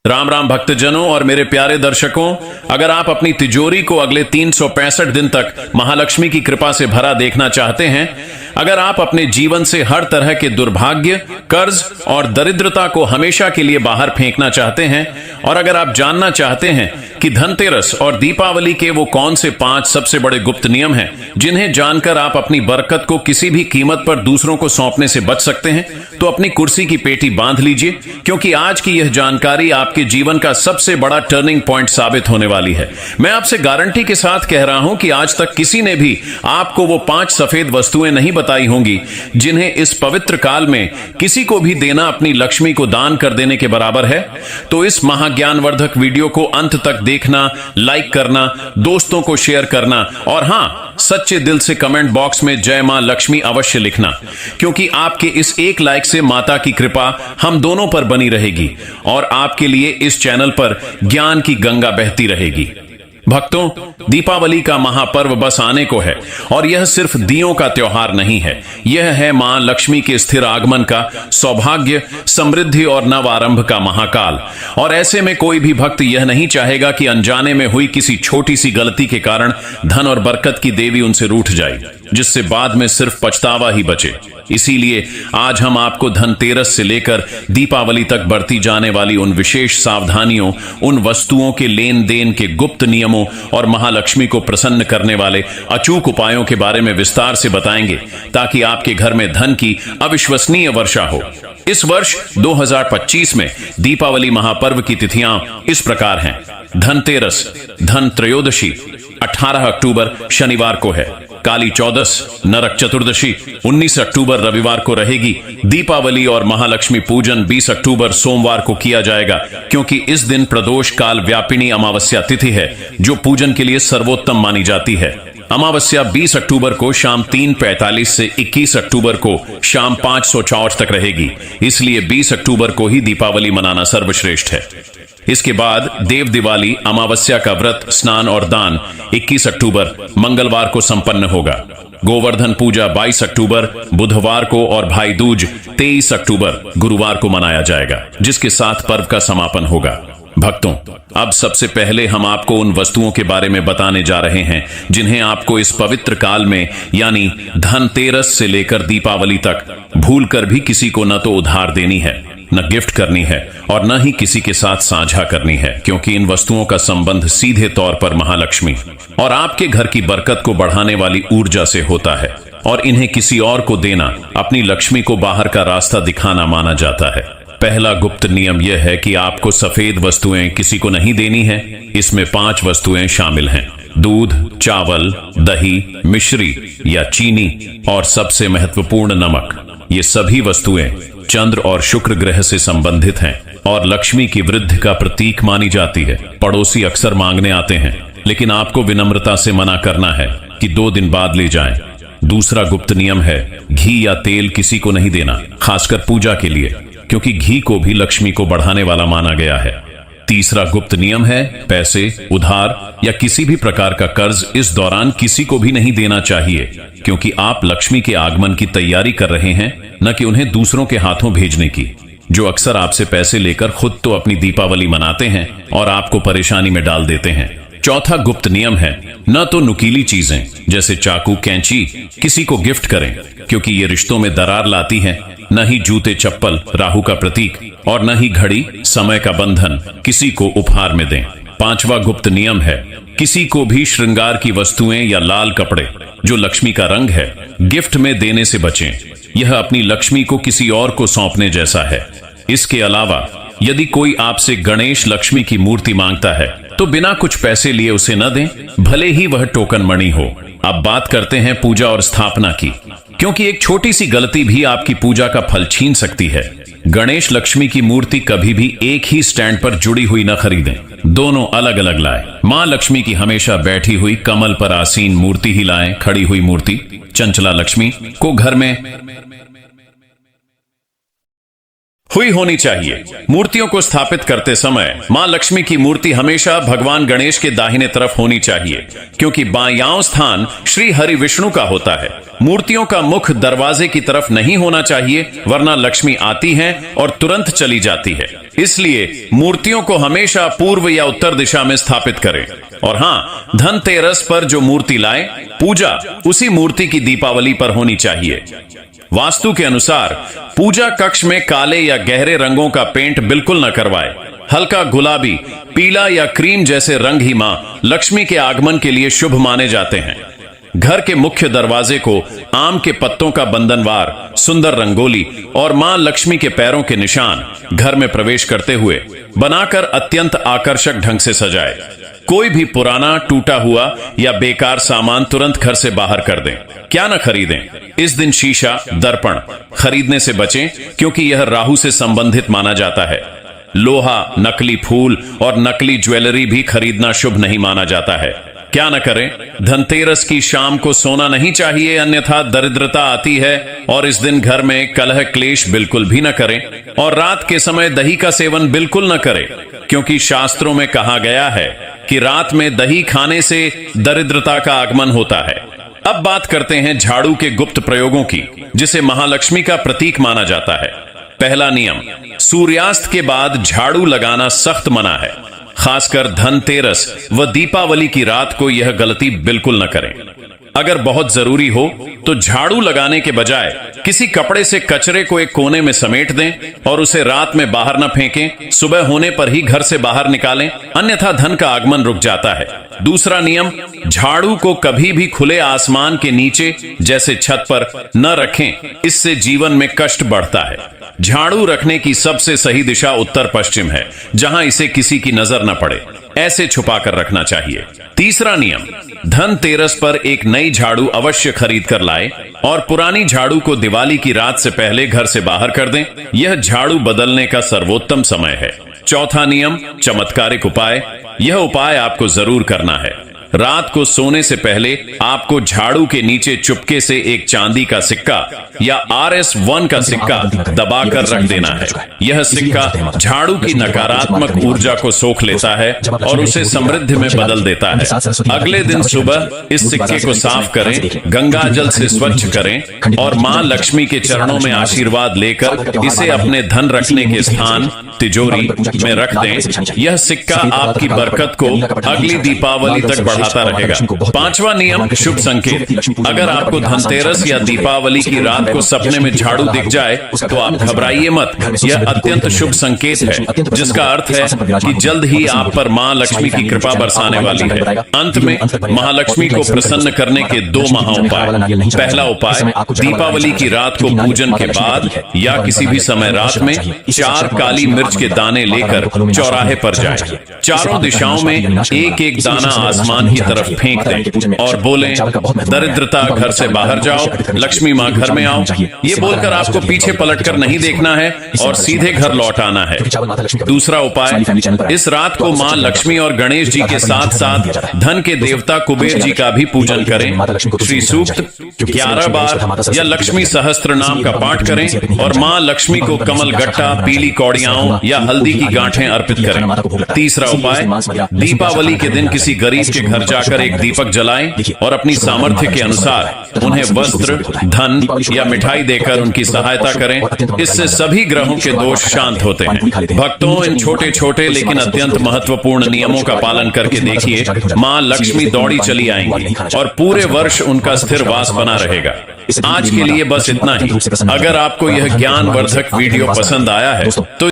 राम राम भक्तजनों और मेरे प्यारे दर्शकों, अगर आप अपनी तिजोरी को अगले 365 दिन तक महालक्ष्मी की कृपा से भरा देखना चाहते हैं, अगर आप अपने जीवन से हर तरह के दुर्भाग्य, कर्ज और दरिद्रता को हमेशा के लिए बाहर फेंकना चाहते हैं, और अगर आप जानना चाहते हैं कि धनतेरस और दीपावली के वो कौन से 5 सबसे बड़े गुप्त नियम हैं जिन्हें जानकर आप अपनी बरकत को किसी भी कीमत पर दूसरों को सौंपने से बच सकते हैं, तो अपनी कुर्सी की पेटी बांध लीजिए, क्योंकि आज की यह जानकारी आपके जीवन का सबसे बड़ा टर्निंग पॉइंट साबित होने वाली है। मैं आपसे गारंटी के साथ कह रहा हूं कि आज तक किसी ने भी आपको वो 5 सफेद वस्तुएं नहीं बताई होंगी जिन्हें इस पवित्र काल में किसी को भी देना अपनी लक्ष्मी को दान कर देने के बराबर है। तो इस महाज्ञानवर्धक वीडियो को अंत तक देखना, लाइक करना, दोस्तों को शेयर करना और हां, सच्चे दिल से कमेंट बॉक्स में जय मां लक्ष्मी अवश्य लिखना, क्योंकि आपके इस एक लाइक से माता की कृपा हम दोनों पर बनी रहेगी और आपके लिए इस चैनल पर ज्ञान की गंगा बहती रहेगी। भक्तों, दीपावली का महापर्व बस आने को है और यह सिर्फ दियों का त्योहार नहीं है, यह है मां लक्ष्मी के स्थिर आगमन का, सौभाग्य, समृद्धि और नव आरंभ का महाकाल। और ऐसे में कोई भी भक्त यह नहीं चाहेगा कि अनजाने में हुई किसी छोटी सी गलती के कारण धन और बरकत की देवी उनसे रूठ जाए, जिससे बाद में सिर्फ पछतावा ही बचे। इसीलिए आज हम आपको धनतेरस से लेकर दीपावली तक बरती जाने वाली उन विशेष सावधानियों, उन वस्तुओं के लेन देन के गुप्त नियमों और महालक्ष्मी को प्रसन्न करने वाले अचूक उपायों के बारे में विस्तार से बताएंगे, ताकि आपके घर में धन की अविश्वसनीय वर्षा हो। इस वर्ष 2025 में दीपावली महापर्व की तिथियां इस प्रकार हैं। धनतेरस, धन त्रयोदशी 18 अक्टूबर शनिवार को है। काली चौदस, नरक चतुर्दशी 19 अक्टूबर रविवार को रहेगी। दीपावली और महालक्ष्मी पूजन 20 अक्टूबर सोमवार को किया जाएगा, क्योंकि इस दिन प्रदोष काल व्यापिनी अमावस्या तिथि है, जो पूजन के लिए सर्वोत्तम मानी जाती है। अमावस्या 20 अक्टूबर को शाम 3:45 से 21 अक्टूबर को शाम 5:64 तक रहेगी, इसलिए 20 अक्टूबर को ही दीपावली मनाना सर्वश्रेष्ठ है। इसके बाद देव दिवाली, अमावस्या का व्रत, स्नान और दान 21 अक्टूबर मंगलवार को संपन्न होगा। गोवर्धन पूजा 22 अक्टूबर बुधवार को और भाई दूज 23 अक्टूबर गुरुवार को मनाया जाएगा, जिसके साथ पर्व का समापन होगा। भक्तों, अब सबसे पहले हम आपको उन वस्तुओं के बारे में बताने जा रहे हैं जिन्हें आपको इस पवित्र काल में, यानी धनतेरस से लेकर दीपावली तक भूलकर भी किसी को न तो उधार देनी है, न गिफ्ट करनी है और न ही किसी के साथ साझा करनी है, क्योंकि इन वस्तुओं का संबंध सीधे तौर पर महालक्ष्मी और आपके घर की बरकत को बढ़ाने वाली ऊर्जा से होता है, और इन्हें किसी और को देना अपनी लक्ष्मी को बाहर का रास्ता दिखाना माना जाता है। पहला गुप्त नियम यह है कि आपको सफेद वस्तुएं किसी को नहीं देनी है। इसमें 5 वस्तुएं शामिल हैं: दूध, चावल, दही, मिश्री या चीनी और सबसे महत्वपूर्ण नमक। ये सभी वस्तुएं चंद्र और शुक्र ग्रह से संबंधित हैं और लक्ष्मी की वृद्धि का प्रतीक मानी जाती है। पड़ोसी अक्सर मांगने आते हैं, लेकिन आपको विनम्रता से मना करना है कि 2 दिन बाद ले जाएं। दूसरा गुप्त नियम है घी या तेल किसी को नहीं देना, खासकर पूजा के लिए, क्योंकि घी को भी लक्ष्मी को बढ़ाने वाला माना गया है। तीसरा गुप्त नियम है पैसे, उधार या किसी भी प्रकार का कर्ज इस दौरान किसी को भी नहीं देना चाहिए, क्योंकि आप लक्ष्मी के आगमन की तैयारी कर रहे हैं, न कि उन्हें दूसरों के हाथों भेजने की, जो अक्सर आपसे पैसे लेकर खुद तो अपनी दीपावली मनाते हैं और आपको परेशानी में डाल देते हैं। चौथा गुप्त नियम है न तो नुकीली चीजें जैसे चाकू, कैंची किसी को गिफ्ट करें, क्योंकि ये रिश्तों में दरार लाती हैं। न ही जूते, चप्पल, राहु का प्रतीक, और न ही घड़ी, समय का बंधन किसी को उपहार में दें। पांचवा गुप्त नियम है किसी को भी श्रृंगार की वस्तुएं या लाल कपड़े, जो लक्ष्मी का रंग है, गिफ्ट में देने से बचें। यह अपनी लक्ष्मी को किसी और को सौंपने जैसा है। इसके अलावा यदि कोई आपसे गणेश लक्ष्मी की मूर्ति मांगता है, तो बिना कुछ पैसे लिए उसे न दें, भले ही वह टोकन मणि हो। अब बात करते हैं पूजा और स्थापना की, क्योंकि एक छोटी सी गलती भी आपकी पूजा का फल छीन सकती है। गणेश लक्ष्मी की मूर्ति कभी भी एक ही स्टैंड पर जुड़ी हुई न खरीदें, दोनों अलग अलग लाएं। मां लक्ष्मी की हमेशा बैठी हुई कमल पर आसीन मूर्ति ही लाएं। खड़ी हुई मूर्ति चंचला लक्ष्मी को घर में हुई होनी चाहिए। मूर्तियों को स्थापित करते समय मां लक्ष्मी की मूर्ति हमेशा भगवान गणेश के दाहिने तरफ होनी चाहिए, क्योंकि बायां स्थान श्री हरि विष्णु का होता है। मूर्तियों का मुख दरवाजे की तरफ नहीं होना चाहिए, वरना लक्ष्मी आती हैं और तुरंत चली जाती है। इसलिए मूर्तियों को हमेशा पूर्व या उत्तर दिशा में स्थापित करें। और हाँ, धनतेरस पर जो मूर्ति लाए, पूजा उसी मूर्ति की दीपावली पर होनी चाहिए। वास्तु के अनुसार पूजा कक्ष में काले या गहरे रंगों का पेंट बिल्कुल न करवाए। हल्का गुलाबी, पीला या क्रीम जैसे रंग ही मां लक्ष्मी के आगमन के लिए शुभ माने जाते हैं। घर के मुख्य दरवाजे को आम के पत्तों का बंधनवार, सुंदर रंगोली और मां लक्ष्मी के पैरों के निशान घर में प्रवेश करते हुए बनाकर अत्यंत आकर्षक ढंग से सजाए। कोई भी पुराना, टूटा हुआ या बेकार सामान तुरंत घर से बाहर कर दें। क्या न खरीदें। इस दिन शीशा, दर्पण खरीदने से बचें, क्योंकि यह राहु से संबंधित माना जाता है। लोहा, नकली फूल और नकली ज्वेलरी भी खरीदना शुभ नहीं माना जाता है। क्या न करें। धनतेरस की शाम को सोना नहीं चाहिए, अन्यथा दरिद्रता आती है। और इस दिन घर में कलह क्लेश बिल्कुल भी न करें। और रात के समय दही का सेवन बिल्कुल न करें, क्योंकि शास्त्रों में कहा गया है कि रात में दही खाने से दरिद्रता का आगमन होता है। अब बात करते हैं झाड़ू के गुप्त प्रयोगों की, जिसे महालक्ष्मी का प्रतीक माना जाता है। पहला नियम, सूर्यास्त के बाद झाड़ू लगाना सख्त मना है। खासकर धनतेरस व दीपावली की रात को यह गलती बिल्कुल न करें। अगर बहुत जरूरी हो तो झाड़ू लगाने के बजाय किसी कपड़े से कचरे को एक कोने में समेट दें और उसे रात में बाहर न फेंकें। सुबह होने पर ही घर से बाहर निकालें, अन्यथा धन का आगमन रुक जाता है। दूसरा नियम, झाड़ू को कभी भी खुले आसमान के नीचे जैसे छत पर न रखें, इससे जीवन में कष्ट बढ़ता है। झाड़ू रखने की सबसे सही दिशा उत्तर पश्चिम है, जहां इसे किसी की नजर न पड़े। ऐसे छुपा कर रखना चाहिए। तीसरा नियम, धनतेरस पर एक नई झाड़ू अवश्य खरीद कर लाए और पुरानी झाड़ू को दिवाली की रात से पहले घर से बाहर कर दें। यह झाड़ू बदलने का सर्वोत्तम समय है। चौथा नियम, चमत्कारिक उपाय। यह उपाय आपको जरूर करना है। रात को सोने से पहले आपको झाड़ू के नीचे चुपके से एक चांदी का सिक्का या RS1 का सिक्का दबाकर रख देना है। यह सिक्का झाड़ू की नकारात्मक ऊर्जा को सोख लेता है और उसे समृद्धि में बदल देता है। अगले दिन सुबह इस सिक्के को साफ करें, गंगा जल से स्वच्छ करें और मां लक्ष्मी के चरणों में आशीर्वाद लेकर इसे अपने धन रखने के स्थान तिजोरी में रख दें। यह सिक्का आपकी बरकत को अगली दीपावली तक बढ़ाता रहेगा। पांचवा नियम, शुभ संकेत। अगर आपको धनतेरस या दीपावली की रात को सपने में झाड़ू दिख जाए तो आप घबराइए मत। यह अत्यंत शुभ संकेत है, जिसका अर्थ है कि जल्द ही आप पर मां लक्ष्मी की कृपा बरसाने वाली है। अंत में महालक्ष्मी को प्रसन्न करने के 2 महाउपाय। पहला उपाय, दीपावली की रात को पूजन के बाद या किसी भी समय रात में 4 काली मिर्च के दाने लेकर चौराहे पर जाएं। चारों दिशाओं में एक एक दाना आसमान की तरफ फेंक दें और बोलें, दरिद्रता घर से बाहर जाओ, लक्ष्मी मां घर में आओ। ये बोलकर आपको पीछे पलटकर नहीं देखना है और सीधे घर लौट आना है। दूसरा उपाय, इस रात को मां लक्ष्मी और गणेश जी के साथ साथ धन के देवता कुबेर जी का भी पूजन करें। श्री सूक्त 11 बार या लक्ष्मी सहस्त्र नाम का पाठ करें और मां लक्ष्मी को कमल गट्टा, पीली कौड़ियाओं या हल्दी की गांठें अर्पित करें। तीसरा उपाय, दीपावली के दिन किसी गरीब के घर जाकर एक दीपक जलाएं और अपनी सामर्थ्य के अनुसार उन्हें वस्त्र, धन या मिठाई देकर उनकी सहायता करें। इससे सभी ग्रहों के दोष शांत होते हैं। भक्तों, इन छोटे छोटे लेकिन अत्यंत महत्वपूर्ण नियमों का पालन करके देखिए, मां लक्ष्मी दौड़ी चली आएंगी और पूरे वर्ष उनका स्थिर वास बना रहेगा। आज के लिए बस इतना ही। अगर आपको यह ज्ञानवर्धक वीडियो पसंद आया है तो